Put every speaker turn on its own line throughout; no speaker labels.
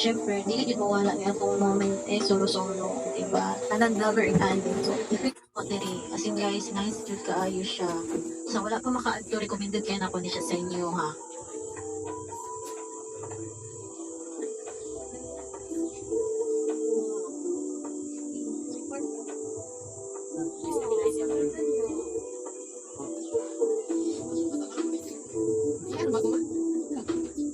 syempre, di ka wala nga itong moment solo-solo, diba? Tanang lover ikandin. So, if ko diri, as in guys, nice jud kaayo siya. So, wala pa maka-adto, recommended kaya na ko ni siya sa inyo, ha?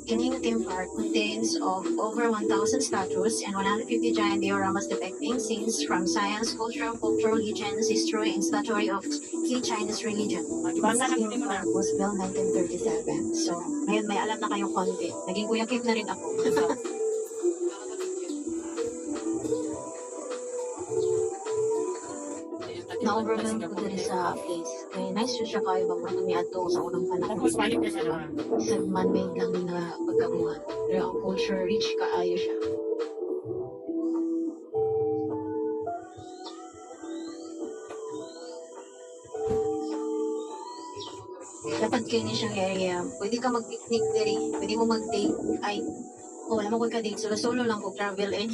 Kining theme park contains of over 1,000 statues and 150 giant dioramas depicting scenes from science, cultural, legends, history, and statuary of key Chinese religion. This theme park was built 1937. So, ngayon may alam na kayong konti. Naging Kuya Kim na rin ako. Na-overwhelmed ko din sa place. Kaya nice siya kayo bang matumiato sa unang panahon. Sa man-made lang na pagkamuhan. Pero ang culture rich kaayo siya. Dapat kayo niya siyang area. Pwede ka mag-picnic diri. Pwede mo mag-date. Ay, wala mo ko ka-date. Solo lang ko travel eh.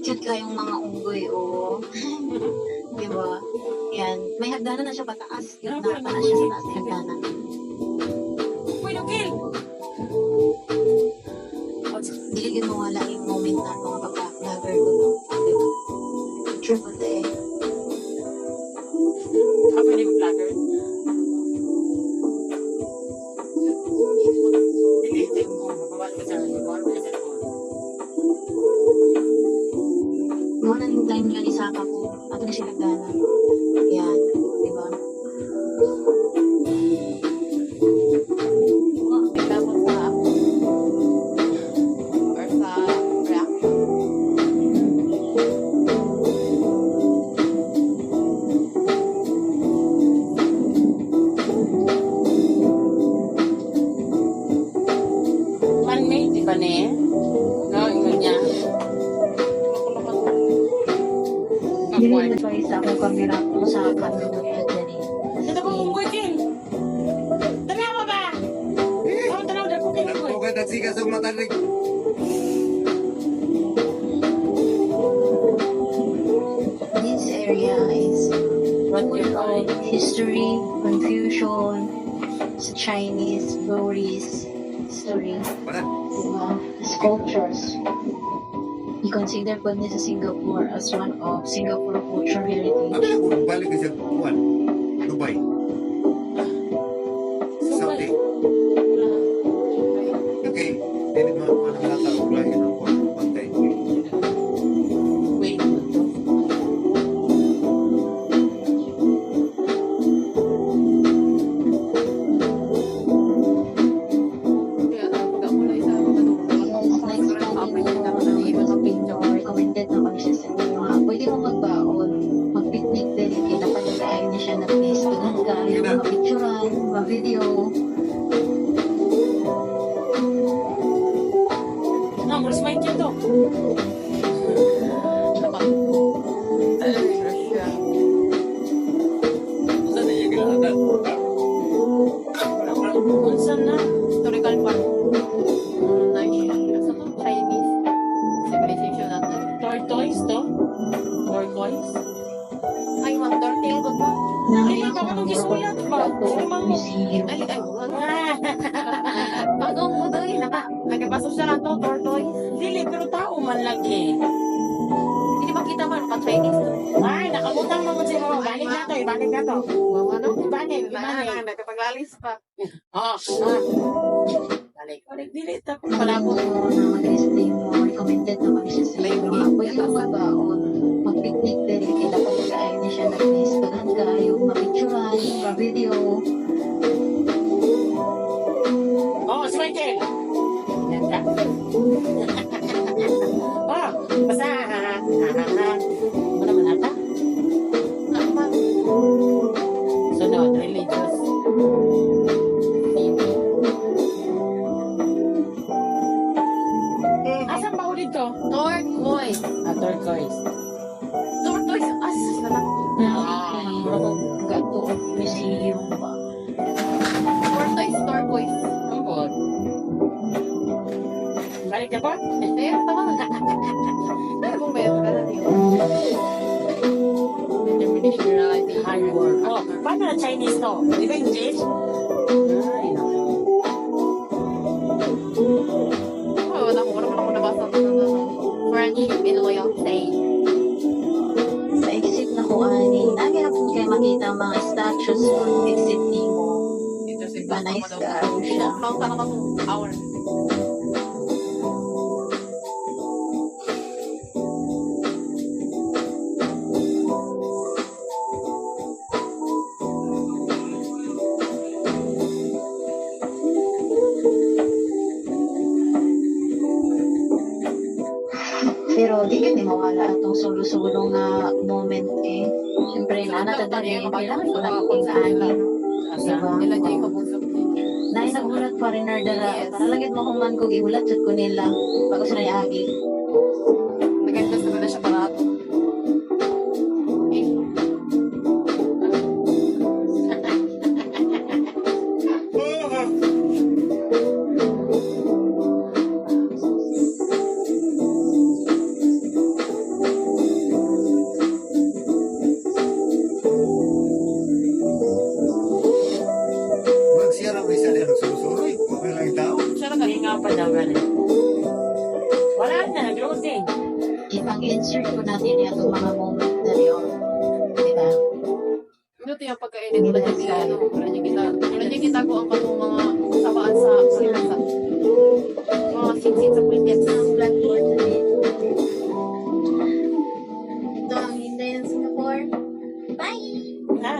Cute kayong mga unggoy, oh. Di ba? Yan. May hagdanan na siya pataas. Cute na pa na siya sa taas hagdanan. Diligin mo wala yung moment na mga pagka-vlogger ko. Di ba? Picture ko tayo.
Ako hindi mo vlogger? Hindi mo mababal ko sa
Muna yung time nyo ni Saka ko. Ato na siya nagdanan. Yan. Di ba?
May tapos sa or sa reaction. Man-made, di ba ne? No, ingon niya.
Hindi rin na sa akong camera ko sa camera ko dyan eh.
Ito po mong boy, King. Tanawa ba? Tanaw na po, King.
Okay, nagsika sa matalig.
This area is full of history, confusion, sa Chinese, Buddhist story,
Wala.
diba? Sculptures. You consider po niya sa Singapore as one of Singapore cultural heritage.
Ano yung balik ka sa Juan? Dubai. Saudi. Okay. Hindi mo ano lang ang lahi ng pantay.
Wait.
Recommended naman siya sa inyo. Pwede mo magbaon, mag-picnic din, kita pa niya kayo niya siya na place. Ganun ka, yung mga picturean, mga video.
No, mas may kito.
Saan yung ginagawa?
Unsan na? Historical park. Chinese civilization natin. Tortoise to? Tortoise? Ay, mga tortoise ko ba? Ay, hindi ka nung gisuyat ba?
Museum.
Ay, bagong mo doon na ba? Nagpasok siya lang to, tortoise. Dili, pero tao man lagi. Hindi makita man, pa-Chinese to. Ay, nakabutang naman siya mo. Balik na to, ibalik na to. Ano? Ibalik, ibalik. Nagkapaglalis pa. Oo, balik. Balik, dili. Tapos pala po.
Mag-listing mo, recommended naman siya sa inyo. Pwede mo magbaon, mag-picnic din, kita pa niya kayo niya siya na place. Ganun ka, yung mga picturean, mga video.
Oh, si Michael. Yan ka. Oh, basta. Ano naman ata? Ano ba? Sunod, religious. Asan ba
museum ba?
Tortoise, turquoise.
Ang bot. Balik ka pa?
Ayun, tama. Kung meron ka na yun. Determination, reality,
Hard work. Oh, paano na Chinese to? Di ba English? Ay, naku.
Oh, wala naman ako nabasa ko ng friendship in loyal state.
Sa exit na ko ani, nagihapon kay makita ang mga statues kung exit nimo.
Ito si
Ba nice ka siya.
Long ka naman kung hour.
Pero di yun mawala atong sulo-sulo nga moment eh. Siyempre na natadali, kailangan ko na kung ani.
Asa?
Diba?
Nila dyan yung kabusap niya.
Nay nagulat foreigner dara.
Yes.
Para lagit mo human ko giulat jud ko nila. Bago sila iagi.
Nag-invest na na siya para ato. Eh,
Magsira mo isa niya nagsusuroy. Okay lang yung tao.
siya na
Hindi nga pa daw ganun. Wala na, nag-loading.
Ipang-insert ko natin yung itong mga moment na yun. Diba?
Minuto yung pagka-edit wala niya kita, ano, wala niya kita ko ang katong mga sabaan sa mga sit-sit sa cricket.
Ang blackboard na din. Ito ang hinday ng Singapore. Bye!
Ha?